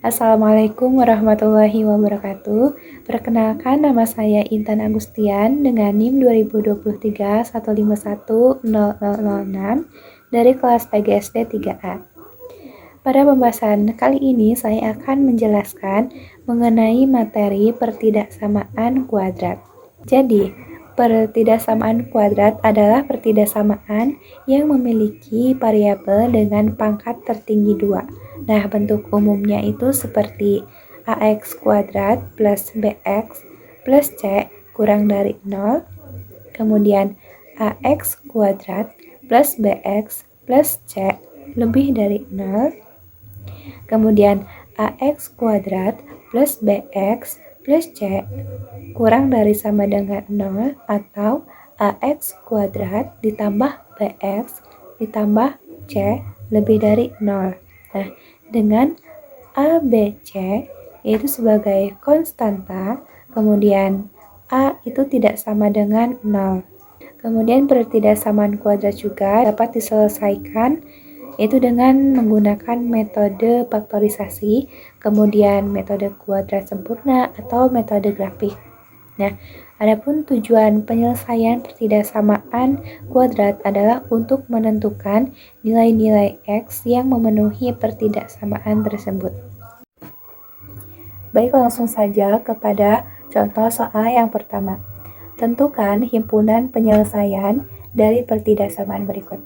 Assalamualaikum warahmatullahi wabarakatuh. Perkenalkan, nama saya Intan Agustian dengan NIM 2023 1510006 dari kelas PGSD 3A. Pada pembahasan kali ini saya akan menjelaskan mengenai materi pertidaksamaan kuadrat. Jadi, pertidaksamaan kuadrat adalah pertidaksamaan yang memiliki variabel dengan pangkat tertinggi 2. Nah, bentuk umumnya itu seperti ax kuadrat plus bx plus c kurang dari 0, kemudian ax kuadrat plus bx plus c lebih dari 0, kemudian ax kuadrat plus bx plus c kurang dari sama dengan 0, atau ax kuadrat ditambah bx ditambah c lebih dari 0. Nah, dengan a, b, c yaitu sebagai konstanta, kemudian a itu tidak sama dengan 0. Kemudian pertidaksamaan kuadrat juga dapat diselesaikan yaitu dengan menggunakan metode faktorisasi, kemudian metode kuadrat sempurna atau metode grafik. Nah, adapun tujuan penyelesaian pertidaksamaan kuadrat adalah untuk menentukan nilai-nilai x yang memenuhi pertidaksamaan tersebut. Baik, langsung saja kepada contoh soal yang pertama. Tentukan himpunan penyelesaian dari pertidaksamaan berikut.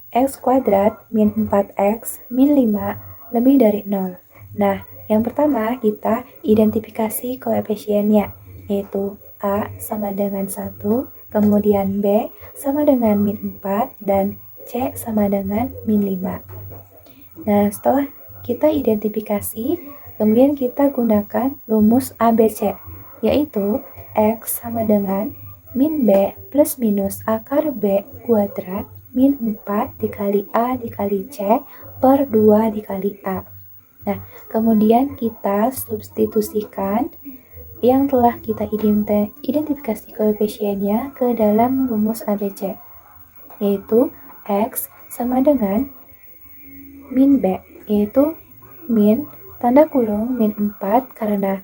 X kuadrat min 4x min 5 lebih dari 0. Nah, yang pertama kita identifikasi koefisiennya, yaitu A sama dengan 1, kemudian B sama dengan min 4, dan C sama dengan min 5. Nah, setelah kita identifikasi, kemudian kita gunakan rumus ABC, yaitu X sama dengan min B plus minus akar B kuadrat min 4 dikali A dikali C per 2 dikali A. Nah, kemudian kita substitusikan yang telah kita identifikasi koefisiennya ke dalam rumus ABC, yaitu X sama dengan min B, yaitu min tanda kurung min 4 karena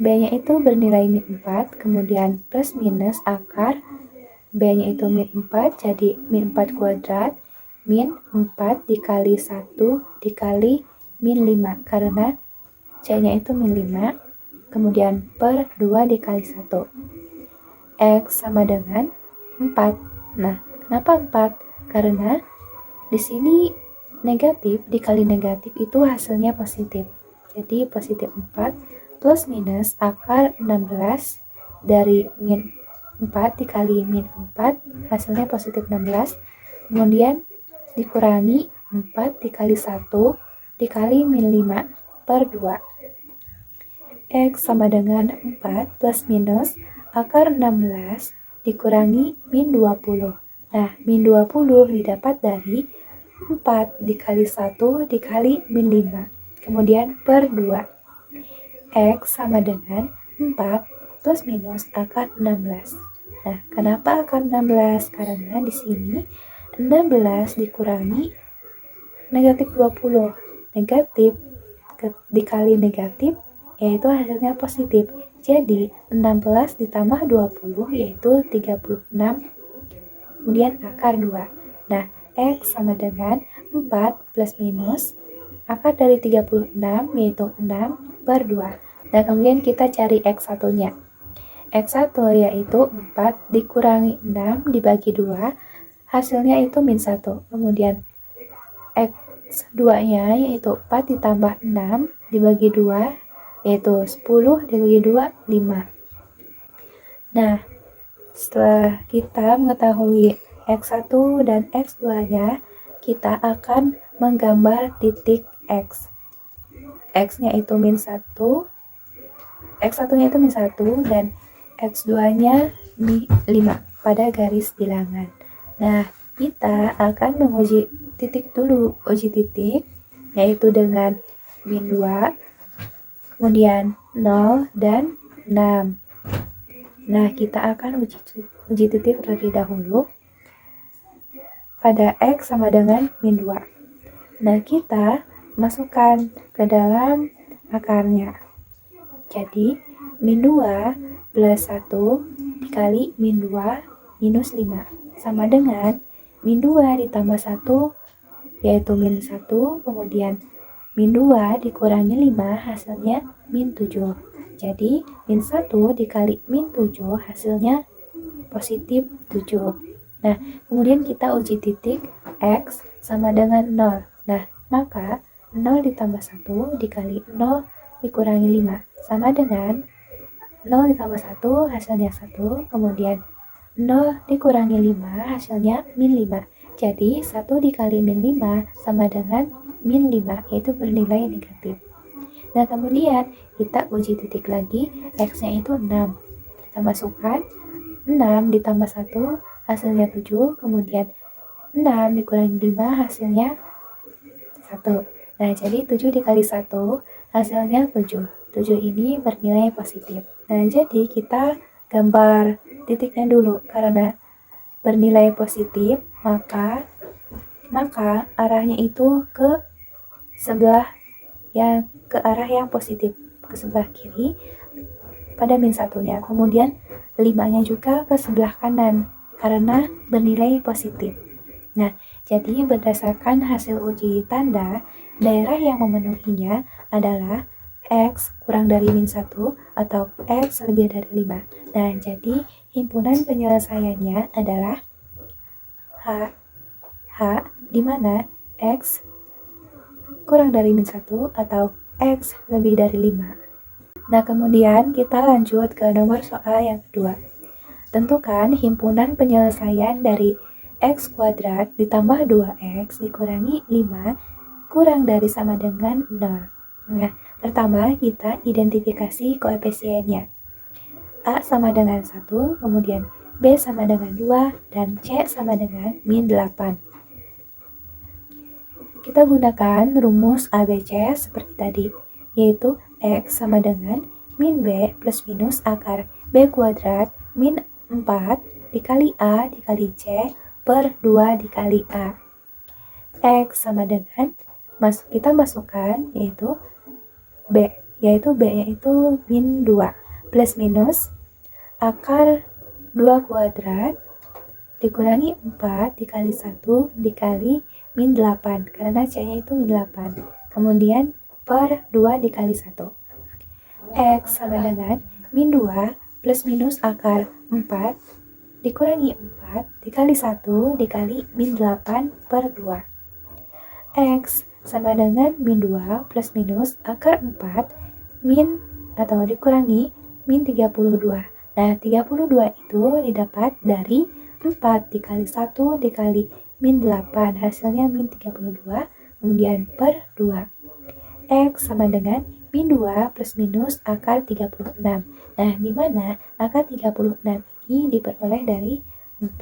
B-nya itu bernilai min 4, kemudian plus minus akar B-nya itu min 4, jadi min 4 kuadrat min 4 dikali 1 dikali min 5, karena C-nya itu min 5, kemudian per 2 dikali 1. X sama dengan 4. Nah, kenapa 4? Karena di sini negatif dikali negatif itu hasilnya positif. Jadi positif 4 plus minus akar 16 dari min 4 dikali min 4 hasilnya positif 16, kemudian dikurangi 4 dikali 1 dikali min 5 per 2. X sama dengan 4 plus minus akar 16 dikurangi min 20. Nah, min 20 didapat dari 4 dikali 1 dikali min 5, kemudian per 2. X sama dengan 4 plus minus akar 16. Nah, kenapa akar 16? Karena di sini 16 dikurangi negatif 20. Negatif dikali negatif yaitu hasilnya positif. Jadi 16 ditambah 20 yaitu 36. Kemudian akar 2. Nah, X sama dengan 4 plus minus akar dari 36 yaitu 6 per 2. Nah, kemudian kita cari X1-nya. X1 yaitu 4 dikurangi 6 dibagi 2, hasilnya itu min 1. Kemudian X2-nya yaitu 4 ditambah 6 dibagi 2, yaitu 10 dibagi 2, 5. Nah, setelah kita mengetahui X1 dan X2-nya, kita akan menggambar titik X. X-nya itu min 1, X1-nya itu min 1, dan X2-nya min 5 pada garis bilangan. Nah, kita akan menguji titik dulu, uji titik, yaitu dengan min 2, kemudian 0, dan 6. Nah, kita akan uji titik terlebih dahulu pada X sama dengan min 2. Nah, kita masukkan ke dalam akarnya. Jadi, min 2 plus 1 dikali min 2 minus 5 sama dengan min 2 ditambah 1 yaitu min 1, kemudian min 2 dikurangi 5 hasilnya min 7. Jadi, min 1 dikali min 7 hasilnya positif 7. Nah, kemudian kita uji titik X sama dengan 0. Nah, maka 0 ditambah 1 dikali 0 dikurangi 5 sama dengan 0 ditambah 1 hasilnya 1, kemudian 0 dikurangi 5 hasilnya min 5. Jadi 1 dikali min 5 sama dengan min 5, yaitu bernilai negatif. Nah, kemudian kita uji titik lagi, X-nya itu 6. Kita masukkan 6 ditambah 1 hasilnya 7, kemudian 6 dikurangi 5 hasilnya 1. Nah, jadi 7 dikali 1 hasilnya 7. 7 ini bernilai positif. Nah, jadi kita gambar titiknya dulu. Karena bernilai positif, maka arahnya itu ke arah yang positif, ke sebelah kiri pada min 1-nya. Kemudian 5-nya juga ke sebelah kanan karena bernilai positif. Nah, jadi berdasarkan hasil uji tanda, daerah yang memenuhinya adalah X kurang dari min 1 atau X lebih dari 5. Nah, jadi himpunan penyelesaiannya adalah H di mana X kurang dari min 1 atau X lebih dari 5. Nah, kemudian kita lanjut ke nomor soal yang kedua. Tentukan himpunan penyelesaian dari X kuadrat ditambah 2X dikurangi 5 kurang dari sama dengan 0. Nah, pertama kita identifikasi koefisiennya. A sama dengan 1, kemudian B sama dengan 2, dan C sama dengan min 8. Kita gunakan rumus ABC seperti tadi, yaitu X sama dengan min B plus minus akar B kuadrat min 4 dikali A dikali C per 2 dikali A. X sama dengan, kita masukkan yaitu B, yaitu B-nya itu min 2 plus minus akar 2 kuadrat dikurangi 4 dikali 1 dikali min 8 karena C-nya itu min 8. Kemudian per 2 dikali 1. X sama dengan min 2 plus minus akar 4 dikurangi 4 dikali 1 dikali min 8 per 2. X sama dengan min 2 plus minus akar 4 min atau dikurangi min 32. Nah, 32 itu didapat dari 4 dikali 1 dikali min 8, hasilnya min 32, kemudian per 2. X sama dengan min 2 plus minus akar 36. Nah, di mana akar 36 ini diperoleh dari 4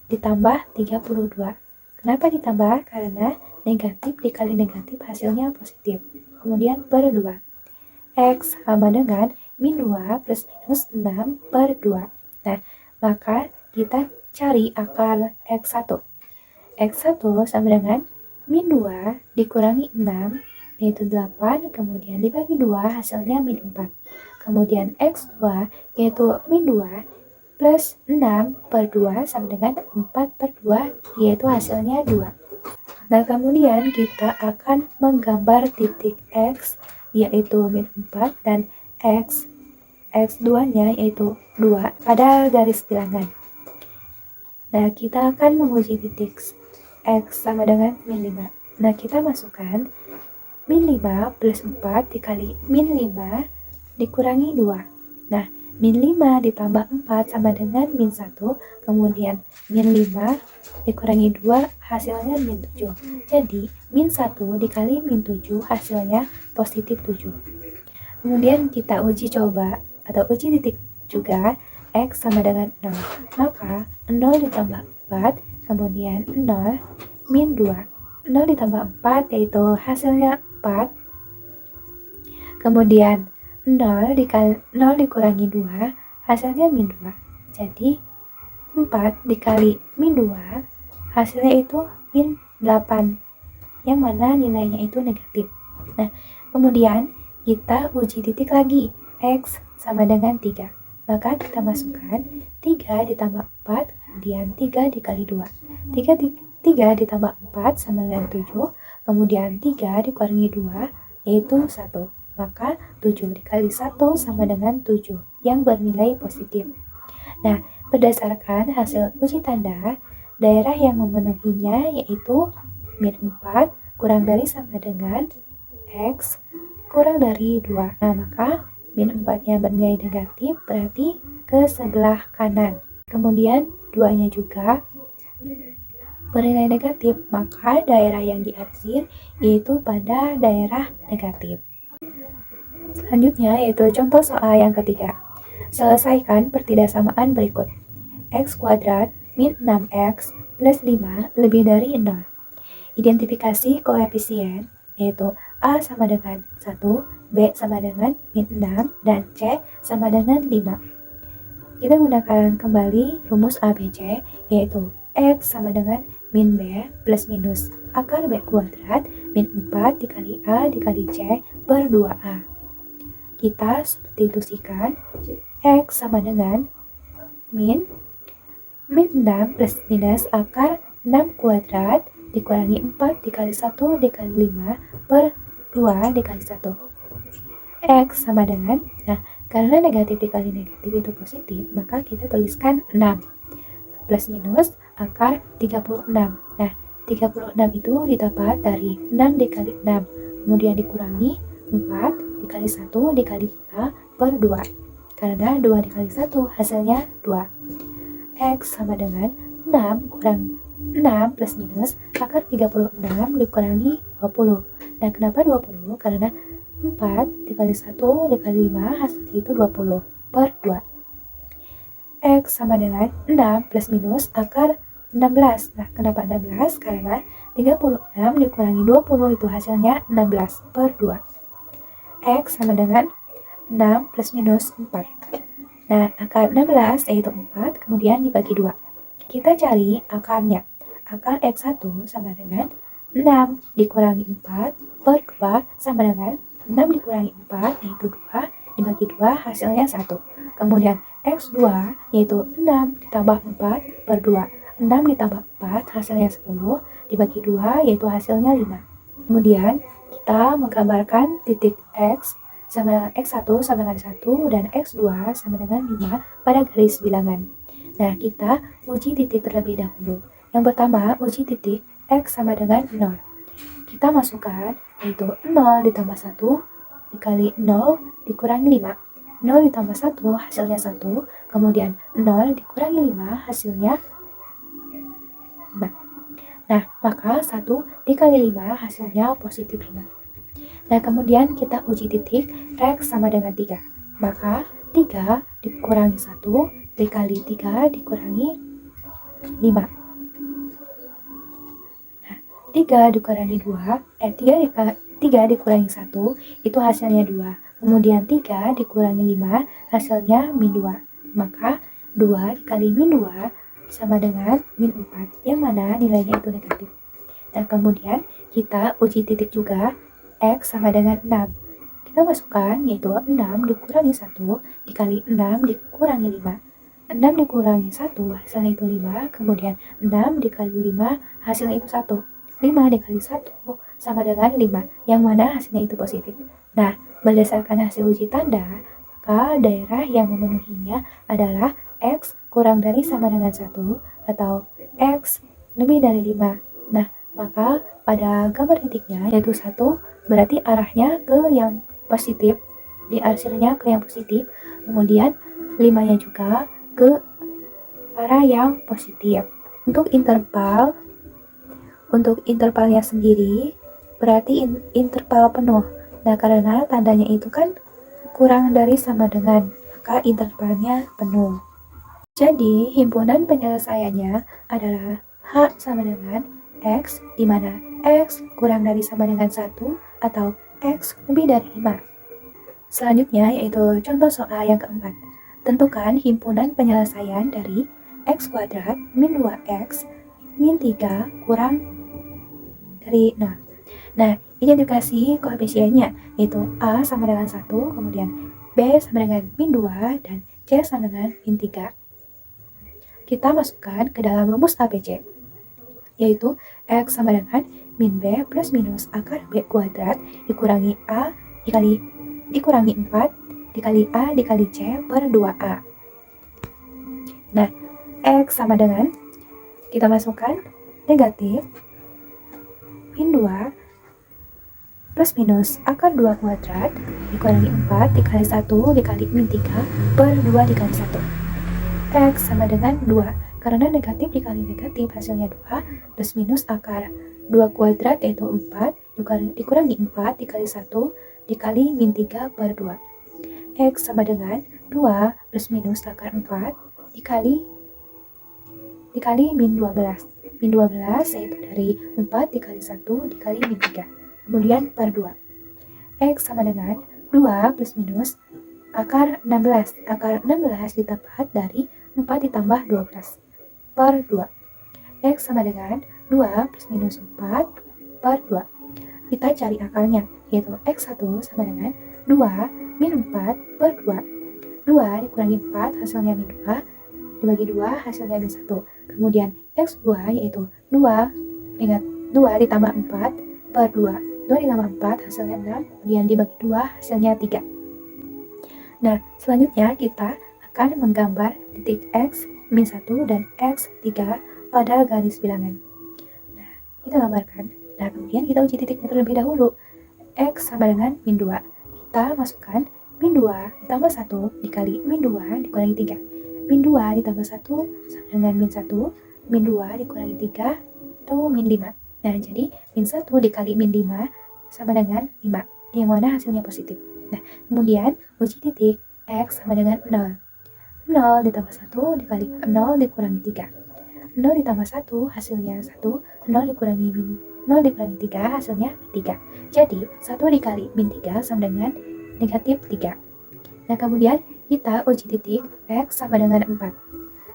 ditambah 32. Kenapa ditambah? Karena negatif dikali negatif hasilnya positif. Kemudian per 2. X sama dengan min 2 plus minus 6 per 2. Nah, maka kita cari akar X1. X1 sama dengan min 2 dikurangi 6, yaitu 8, kemudian dibagi 2, hasilnya min 4. Kemudian X2, yaitu min 2 plus 6 per 2 sama dengan 4 per 2, yaitu hasilnya 2. Nah, kemudian kita akan menggambar titik X, yaitu min 4, dan X2-nya yaitu 2 pada garis bilangan. Nah, kita akan menguji titik X sama dengan min 5. Nah, kita masukkan min 5 plus 4 dikali min 5 dikurangi 2. Nah, min 5 ditambah 4 sama dengan min 1, kemudian min 5 dikurangi 2 hasilnya min 7. Jadi, min 1 dikali min 7 hasilnya positif 7. Kemudian kita uji coba atau uji titik juga X sama dengan 0. Maka 0 ditambah 4, kemudian 0 min 2. 0 ditambah 4 yaitu hasilnya 4. Kemudian 0 dikurangi 2 hasilnya min 2. Jadi 4 dikali min 2 hasilnya itu min 8, yang mana nilainya itu negatif. Nah, kemudian kita uji titik lagi. X sama dengan 3. Maka kita masukkan 3 ditambah 4, kemudian 3 dikali 2. 3 ditambah 4 sama dengan 7, kemudian 3 dikurangi 2, yaitu 1. Maka 7 dikali 1 sama dengan 7, yang bernilai positif. Nah, berdasarkan hasil uji tanda, daerah yang memenuhinya yaitu min 4 kurang dari sama dengan X kurang dari 2. Nah, maka min 4-nya bernilai negatif, berarti ke sebelah kanan. Kemudian 2-nya juga bernilai negatif, maka daerah yang diarsir yaitu pada daerah negatif. Selanjutnya yaitu contoh soal yang ketiga. Selesaikan pertidaksamaan berikut. X kuadrat min 6X plus 5 lebih dari 0. Identifikasi koefisien yaitu A sama dengan 1, B sama dengan min 6, dan C sama dengan 5. Kita gunakan kembali rumus ABC yaitu X sama dengan min B plus minus akar B kuadrat min 4 dikali A dikali C per 2A. Kita substitusikan X sama dengan min 6 plus minus akar 6 kuadrat dikurangi 4 dikali 1 dikali 5 per 2 dikali 1. X sama dengan, nah karena negatif dikali negatif itu positif, maka kita tuliskan 6 plus minus akar 36. Nah 36 itu didapat dari 6 dikali 6, kemudian dikurangi 4 dikali 1 dikali 5 per 2. Karena 2 dikali 1 hasilnya 2. X sama dengan 6 kurang 6 plus minus akar 36 dikurangi 20. Nah, kenapa 20? Karena 4 dikali 1 dikali 5 hasilnya itu 20 per 2. X sama dengan 6 plus minus akar 16. Nah, kenapa 16? Karena 36 dikurangi 20 itu hasilnya 16 per 2. X sama dengan 6 plus minus 4. Nah, akar 16 yaitu 4, kemudian dibagi 2. Kita cari akarnya. Akar X1 sama dengan 6 dikurangi 4 per 2 sama dengan 6 dikurangi 4 yaitu 2, dibagi 2 hasilnya 1. Kemudian X2 yaitu 6 ditambah 4 per 2. 6 ditambah 4 hasilnya 10, dibagi 2 yaitu hasilnya 5. Kemudian kita menggambarkan titik X sama dengan X1 sama dengan 1 dan X2 sama dengan 5 pada garis bilangan. Nah, kita uji titik terlebih dahulu. Yang pertama, uji titik X sama dengan 0. Kita masukkan yaitu 0 ditambah 1 dikali 0 dikurangi 5. 0 ditambah 1 hasilnya 1, kemudian 0 dikurangi 5 hasilnya 5. Nah, maka 1 dikali 5 hasilnya positif 5. Nah, kemudian kita uji titik X sama dengan 3. Maka 3 dikurangi 1 dikali 3 dikurangi 5. Nah, 3 dikurangi 2, 3 dikurangi 1 itu hasilnya 2. Kemudian 3 dikurangi 5 hasilnya min 2. Maka 2 dikali min 2 sama dengan min 4, yang mana nilainya itu negatif. Nah, kemudian kita uji titik juga X sama dengan 6. Kita masukkan yaitu 6 dikurangi 1 dikali 6 dikurangi 5. 6 dikurangi 1 hasilnya itu 5, kemudian 6 dikali 5 hasilnya itu 1. 5 dikali 1 sama dengan 5, yang mana hasilnya itu positif. Nah, berdasarkan hasil uji tanda, maka daerah yang memenuhinya adalah X kurang dari sama dengan 1 atau X lebih dari 5. Nah, maka pada gambar titiknya yaitu 1 berarti arahnya ke yang positif, diarsirnya ke yang positif, kemudian 5-nya juga ke arah yang positif. Untuk intervalnya sendiri berarti interval penuh. Nah, karena tandanya itu kan kurang dari sama dengan, maka intervalnya penuh. Jadi, himpunan penyelesaiannya adalah H sama dengan X, di mana X kurang dari sama dengan 1 atau X lebih dari 5. Selanjutnya yaitu contoh soal yang keempat. Tentukan himpunan penyelesaian dari X kuadrat min 2X min 3 kurang dari 0. Nah, Identifikasi koefisiennya, yaitu A sama dengan 1, kemudian B sama dengan min 2, dan C sama dengan min 3. Kita masukkan ke dalam rumus ABC, yaitu X sama dengan min B plus minus akar B kuadrat dikurangi A dikurangi 4 dikali A dikali C per 2A. Nah, X sama dengan, kita masukkan negatif min 2 plus minus akar 2 kuadrat dikurangi 4 dikali 1 dikali min 3 per 2 dikali 1. X sama dengan 2, karena negatif dikali negatif hasilnya 2, plus minus akar 2 kuadrat yaitu 4 dikurangi 4 dikali 1 dikali min 3 per 2. X sama dengan 2 plus minus akar 4 dikali min 12. Min 12 yaitu dari 4 dikali 1 dikali min 3. Kemudian per 2. X sama dengan 2 plus minus akar 16. Akar 16 ditambah dari 4 ditambah 12 per 2. X sama dengan 2 plus minus 4 per 2. Kita cari akarnya, yaitu X1 sama dengan 2 min 4 per 2. 2 dikurangi 4 hasilnya min 2. Dibagi 2 hasilnya min 1. Kemudian X2 yaitu 2 ditambah 4 per 2. 2 ditambah 4 hasilnya 6. Kemudian dibagi 2 hasilnya 3. Nah, selanjutnya kita akan menggambar titik X min 1 dan X3 pada garis bilangan. Nah, kita gambarkan. Nah, kemudian kita uji titiknya terlebih dahulu. X sama dengan min 2. Kita masukkan min 2 ditambah 1 dikali min 2 dikurangi 3. Min 2 ditambah 1 sama dengan min 1. Min 2 dikurangi 3 itu min 5. Nah, jadi min 1 dikali min 5 sama dengan 5, yang mana hasilnya positif. Nah, kemudian uji titik X sama dengan 0. 0 ditambah 1 dikali 0 dikurangi 3. 0 ditambah 1 hasilnya 1. 0 dikurangi 3 hasilnya 3. Jadi 1 dikali min 3 sama dengan negatif 3. Nah, kemudian kita uji titik X sama dengan 4.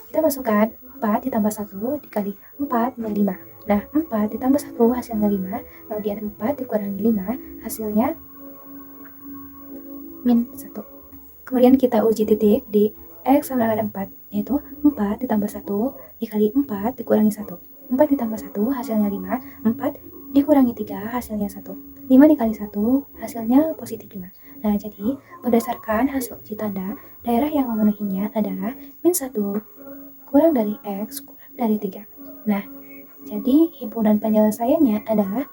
Kita masukkan 4 ditambah 1 dikali 4 min 5. Nah, 4 ditambah 1 hasilnya 5. Kemudian 4 dikurangi 5 hasilnya min 1. Kemudian kita uji titik di X sama dengan 4, yaitu 4 ditambah 1 dikali 4 dikurangi 1. 4 ditambah 1 hasilnya 5. 4 dikurangi 3 hasilnya 1. 5 dikali 1 hasilnya positif 5. Nah, jadi berdasarkan hasil uji tanda, daerah yang memenuhinya adalah min 1 kurang dari X kurang dari 3. Nah, jadi himpunan penyelesaiannya adalah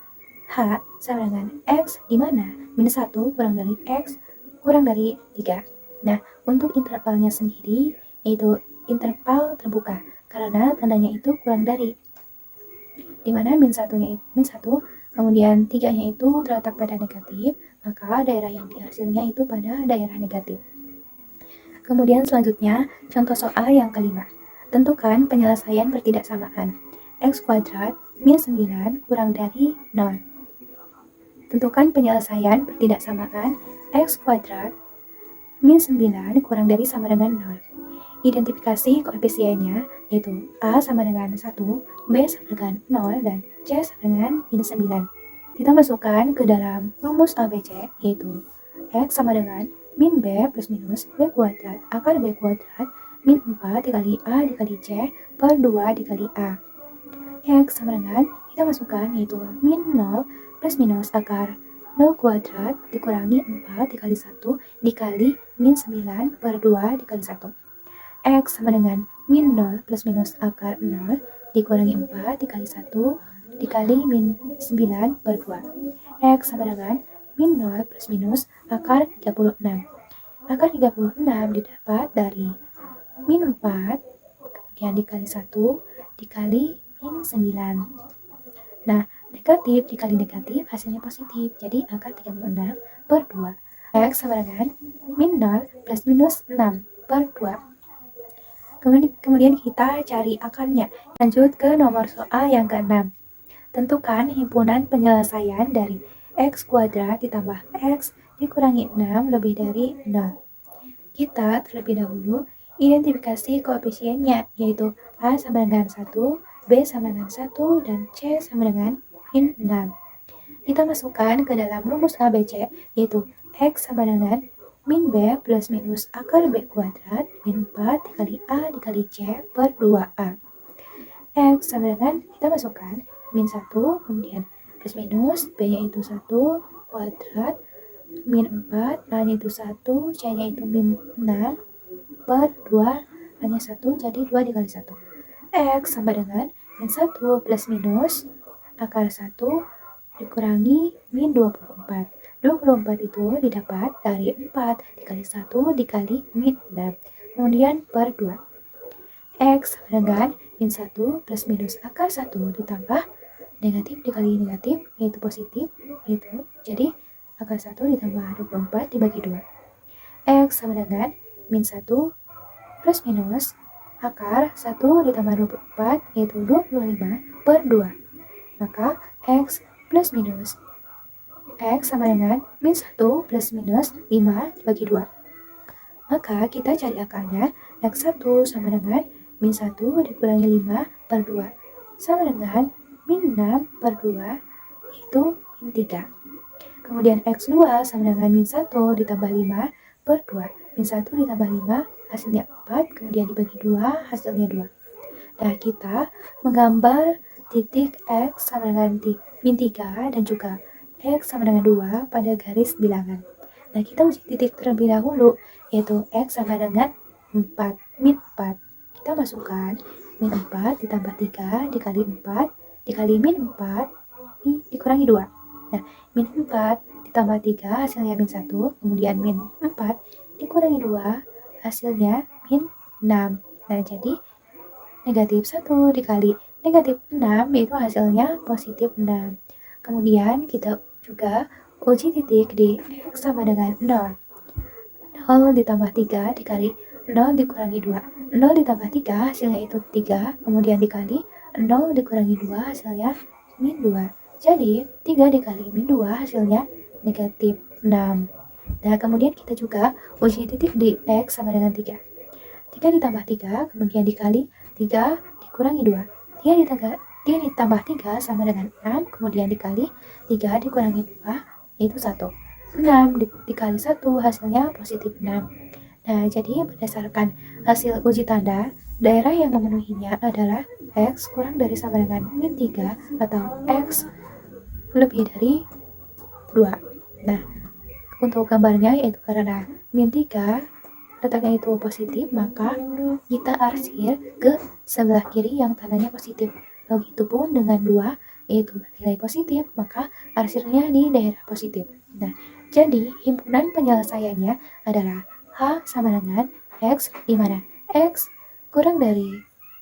H sama dengan X, di mana min 1 kurang dari X kurang dari 3. Nah, untuk intervalnya sendiri yaitu interval terbuka, karena tandanya itu kurang dari, di mana min 1, kemudian 3-nya itu terletak pada negatif, maka daerah yang dihasilnya itu pada daerah negatif. Kemudian selanjutnya, contoh soal yang kelima. Tentukan penyelesaian pertidaksamaan. X kuadrat min 9 kurang dari 0. Tentukan penyelesaian pertidaksamaan X kuadrat min 9 kurang dari sama dengan 0. Identifikasi koefisiennya, yaitu A sama dengan 1, B sama dengan 0, dan C sama dengan min 9. Kita masukkan ke dalam rumus ABC, yaitu X sama dengan min B plus minus B kuadrat akar B kuadrat min 4 dikali A dikali C per 2 dikali A. X sama dengan, kita masukkan yaitu min 0 plus minus akar 0 kuadrat dikurangi 4 dikali 1 dikali min 9 per 2 dikali 1. X sama dengan min 0 plus minus akar 0 dikurangi 4 dikali 1 dikali min 9 per 2. X sama dengan min 0 plus minus akar 36. Akar 36 didapat dari min 4, kemudian dikali 1, dikali min 9. Nah, negatif dikali negatif hasilnya positif, jadi akar 36 per 2. X sama dengan min 0 plus minus 6 per 2. Kemudian kita cari akarnya. Lanjut ke nomor soal yang ke-6. Tentukan himpunan penyelesaian dari X kuadrat ditambah X dikurangi 6 lebih dari 0. Kita terlebih dahulu identifikasi koefisiennya, yaitu A sama dengan 1, B sama dengan 1, dan C sama dengan min 6. kita masukkan ke dalam rumus ABC, yaitu X sama dengan min B plus minus akar B kuadrat min 4 dikali A dikali C per 2A. X sama dengan, kita masukkan min 1, kemudian plus minus, B-nya itu 1 kuadrat, min 4, A-nya itu 1, C-nya itu min 6 per 2, A-nya 1, jadi 2 dikali 1. X sama dengan min 1 plus minus akar 1 dikurangi min 24. 24 itu didapat dari 4 dikali 1 dikali min 6. Kemudian per 2. X sama dengan min 1 plus minus akar 1 ditambah negatif dikali negatif, yaitu positif, yaitu jadi akar 1 ditambah 24 dibagi 2. X sama dengan min 1 plus minus akar 1 ditambah 24, yaitu 25 per 2. Maka X plus minus X sama dengan min 1 plus minus 5 dibagi 2. Maka kita cari akarnya. X1 sama dengan min 1 dikurangi 5 per 2 sama dengan min 6 per 2, yaitu min 3. Kemudian X2 sama dengan min 1 ditambah 5 per 2. Min 1 ditambah 5 hasilnya 4, kemudian dibagi 2 hasilnya 2. Nah, kita menggambar titik X sama dengan min 3 dan juga X sama dengan 2 pada garis bilangan. Nah, kita uji titik terlebih dahulu, yaitu X sama dengan 4, min 4. Kita masukkan min 4 ditambah 3 dikali 4 dikali min 4 dikurangi 2. Nah, min 4 ditambah 3 hasilnya min 1, kemudian min 4 dikurangi 2 hasilnya min 6. Nah, jadi negatif 1 dikali negatif 6 itu hasilnya positif 6. Kemudian kita juga uji titik di X sama dengan 0. 0 ditambah 3 dikali 0 dikurangi 2. 0 ditambah 3 hasilnya itu 3, kemudian dikali 0 dikurangi 2 hasilnya min 2. Jadi 3 dikali min 2 hasilnya negatif 6. Nah, kemudian kita juga uji titik di X sama dengan 3. 3 ditambah 3, kemudian dikali 3 dikurangi 2. 3 ditambah 3 sama dengan 6, kemudian dikali 3 dikurangi 2, yaitu 1. 6 dikali 1 hasilnya positif 6. Nah, jadi berdasarkan hasil uji tanda, daerah yang memenuhinya adalah X kurang dari sama dengan min 3 atau X lebih dari 2. Nah, untuk gambarnya yaitu karena min 3 letaknya itu positif, maka kita arsir ke sebelah kiri yang tandanya positif. Begitupun dengan 2, yaitu bernilai positif, maka arsirnya di daerah positif. Nah, jadi himpunan penyelesaiannya adalah H sama dengan X, di mana X kurang dari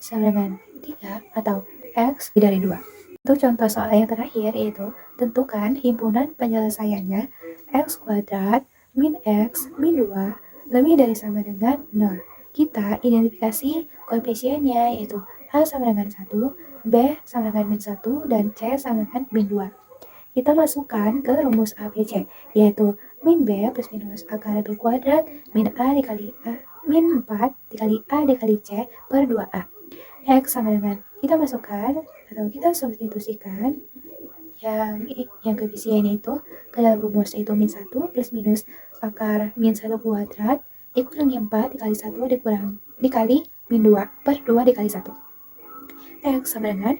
sama dengan 3 atau X lebih dari 2. Untuk contoh soal yang terakhir, yaitu tentukan himpunan penyelesaiannya X kuadrat min X min 2 lebih dari sama dengan 0. Kita identifikasi koefisiennya, yaitu A sama dengan 1, B sama dengan min 1, dan C sama dengan min 2. Kita masukkan ke rumus ABC, yaitu min B plus minus akar B kuadrat min A dikali A min 4 dikali A dikali C per 2A. X sama dengan, kita masukkan atau kita substitusikan yang koefisiennya itu ke dalam rumus, yaitu min 1 plus minus akar min 1 kuadrat dikurangi 4 dikali 1 dikali min 2 per 2 dikali 1. X sama dengan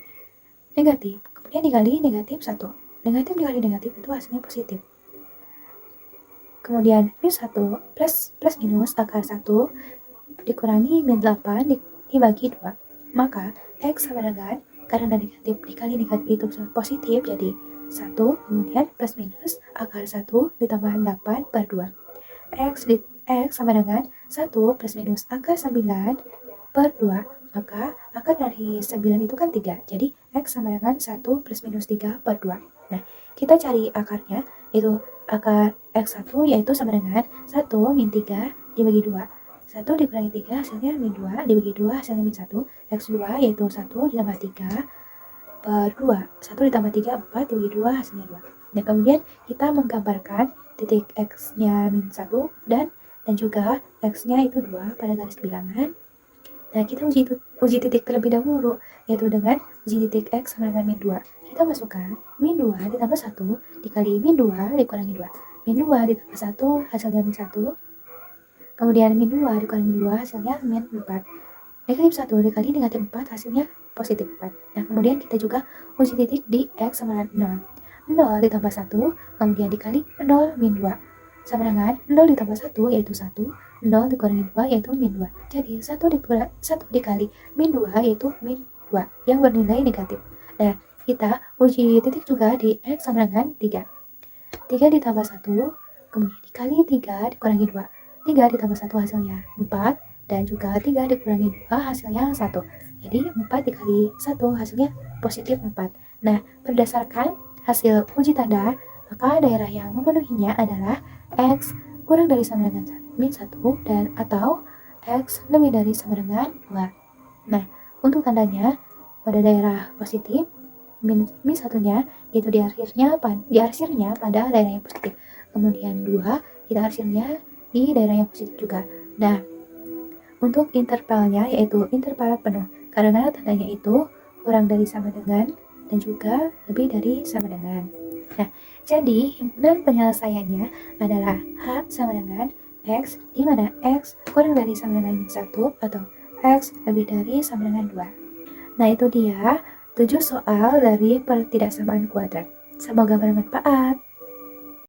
negatif, kemudian dikali negatif 1. Negatif dikali negatif itu hasilnya positif. Kemudian min 1 plus minus akar 1 dikurangi min 8 dibagi 2. Maka X sama dengan, karena negatif dikali negatif itu positif, jadi 1, kemudian plus minus akar 1 ditambah 8 per 2. X sama dengan 1 plus minus akar 9 per 2. Maka akar dari 9 itu kan 3. Jadi X sama dengan 1 plus minus 3 per 2. Nah, kita cari akarnya, yaitu akar X1 yaitu sama dengan 1 min 3 dibagi 2. 1 dikurangi 3 hasilnya min 2, dibagi 2 hasilnya min 1. X2 yaitu 1 ditambah 3 per 2. 1 ditambah 3, 4 dibagi 2 hasilnya 2. Nah, kemudian kita menggambarkan titik X-nya min 1 dan juga X-nya itu 2 pada garis bilangan. Nah, kita uji titik terlebih dahulu, yaitu dengan uji titik X sama dengan min 2. kita masukkan min 2 ditambah 1 dikali min 2 dikurangi 2. Min 2 ditambah 1 hasilnya min 1. Kemudian min 2 dikurangi 2 hasilnya min 4. Negatif 1 dikali negatif 4 hasilnya positif 4. Nah, kemudian kita juga uji titik di X sama dengan 0. 0 ditambah 1, kemudian dikali 0 min 2. Sama dengan 0 ditambah 1 yaitu 1, 0 dikurangi 2 yaitu min 2. Jadi 1 dikali min 2 yaitu min 2 yang bernilai negatif. Nah, kita uji titik juga di X sama dengan 3. 3 ditambah 1, kemudian dikali 3 dikurangi 2. 3 ditambah 1 hasilnya 4, dan juga 3 dikurangi 2 hasilnya 1. Jadi 4 dikali 1 hasilnya positif 4. Nah, berdasarkan hasil uji tanda, maka daerah yang memenuhinya adalah X kurang dari sama dengan min 1 dan atau X lebih dari sama dengan 2. Nah, untuk tandanya pada daerah positif, min 1-nya itu diarsirnya pada daerah yang positif. Kemudian 2 kita arsirnya di daerah yang positif juga. Nah, untuk intervalnya yaitu interval penuh karena tandanya itu kurang dari sama dengan dan juga lebih dari sama dengan. Nah, jadi himpunan penyelesaiannya adalah H sama dengan X, di mana X kurang dari sama dengan min 1 atau X lebih dari sama dengan 2. Nah, itu dia 7 soal dari pertidaksamaan kuadrat. Semoga bermanfaat.